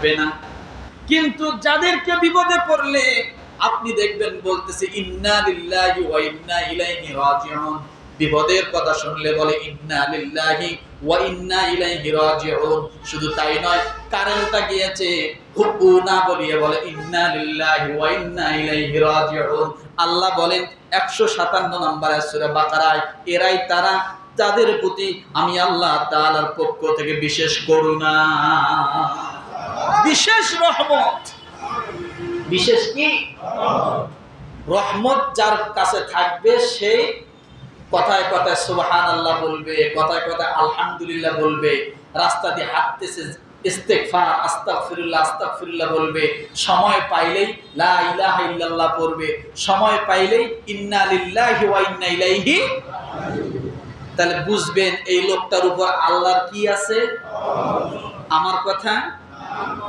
থাকবে না। কিন্তু যাদেরকে বিপদে পড়লে আপনি দেখবেন বলতেছে ইন্না লিল্লাহি ওয়া ইন্না ইলাইহি রাজিউন, বিপদের কথা শুনলে বলে ইন্না লিল্লাহি ওয়া ইন্না ইলাইহি রাজিউন। শুধু তাই নয়, কারেন্টটা গিয়েছে হুকু না বলিয়ে বলে ইন্না লিল্লাহি ওয়া ইন্না ইলাইহি রাজিউন। আল্লাহ বলেন 157 নম্বর সূরা বাকারায়, এরাই তারা যাদের প্রতি আমি আল্লাহ তাআলার পক্ষ থেকে বিশেষ করুণা, বিশেষ রহমত। বিশেষ কি রহমত যার কাছে থাকবে, সে কথায় কথায় সুবহানাল্লাহ বলবে, কথায় কথায় আলহামদুলিল্লাহ বলবে, রাস্তা দিয়ে হাঁটতেছে ইস্তেগফার আস্তাগফিরুল্লাহ আস্তাগফিরুল্লাহ বলবে, সময় পাইলেই লা ইলাহা ইল্লাল্লাহ পড়বে, সময় পাইলেই ইন্না লিল্লাহি ওয়া ইন্না ইলাইহি। তাহলে বুঝবেন এই লোকটার উপর আল্লাহর কি আছে। আমার কথা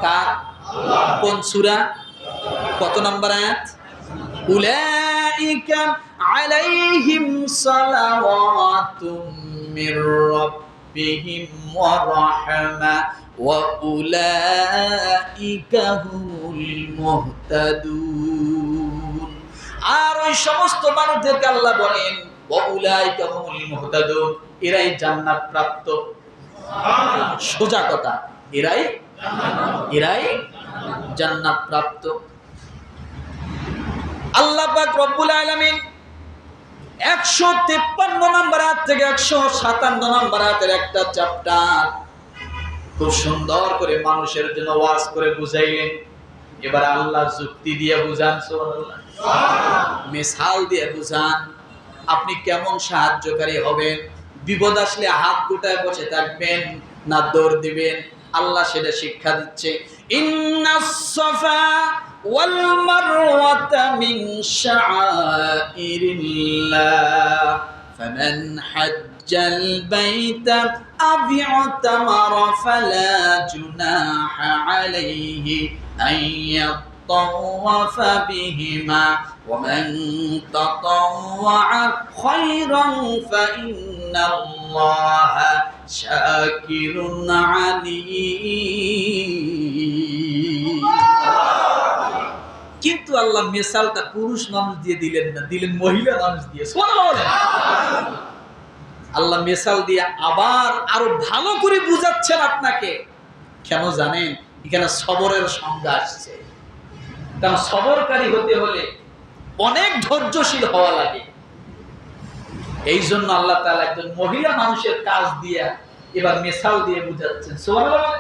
কার? কোন সূরা, কত নম্বর আয়াত? উলাইকা আলাইহিম সালাওয়াতুম মির রাব্বিহিম ওয়া রাহমা ওয়া উলাইকা হুমুল মুহতাদুন। আর ওই সমস্ত মানুষদেরকে আল্লাহ বলেন ওয়া উলাইকা হুমুল মুহতাদুন, এরাই জান্নাত প্রাপ্ত। সোজা কথা, এরাই জান্নাত প্রাপ্ত। আল্লাহ পাক রব্বুল আলামিন 153 নম্বর আয়াত থেকে 157 নম্বর আয়াতের একটা চ্যাপ্টার খুব সুন্দর করে মানুষের জন্য ওয়াজ করে বুঝাইলেন। এবার আল্লাহ যুক্তি দিয়ে বুঝান, সুবহানাল্লাহ, মিসাল দিয়ে বুঝান। আপনি কেমন সাহায্যকারী হবেন? বিপদ আসলে হাত গুটায় বসে থাকবেন না দৌড় দিবেন? আল্লাহ সেটা শিক্ষা দিচ্ছে। ইন্নাস সাফা ওয়াল মারওয়াতা মিন শাআইরিল্লাহ ফামান হাজ্জাল বাইতা আও ইতামারা ফালা জুনাহা আলাইহি আন ইয়াতাওয়াফা বিহিমা ওয়া মান তাতাওয়া খায়রান ফাইন্নাল্লাহা শাকিরুন আলীম। কিন্তু আল্লাহ মিসালটা পুরুষ মানুষ দিয়ে দিলেন না, দিলেন মহিলা মানুষ দিয়ে। সুবহানাল্লাহ। আল্লাহ মিসাল দিয়ে আবার আরো ভালো করে বুঝাচ্ছেন আপনাকে। কেন জানেন? এখানে সবরের সংজ্ঞা আসছে। কারণ সবরকারী হতে হলে অনেক ধৈর্যশীল হওয়া লাগে। এই জন্য আল্লাহ তাআলা একজন মহিলা মানুষের কাজ দিয়ে এবার মিসাল দিয়ে বুঝাচ্ছেন। সুবহানাল্লাহ।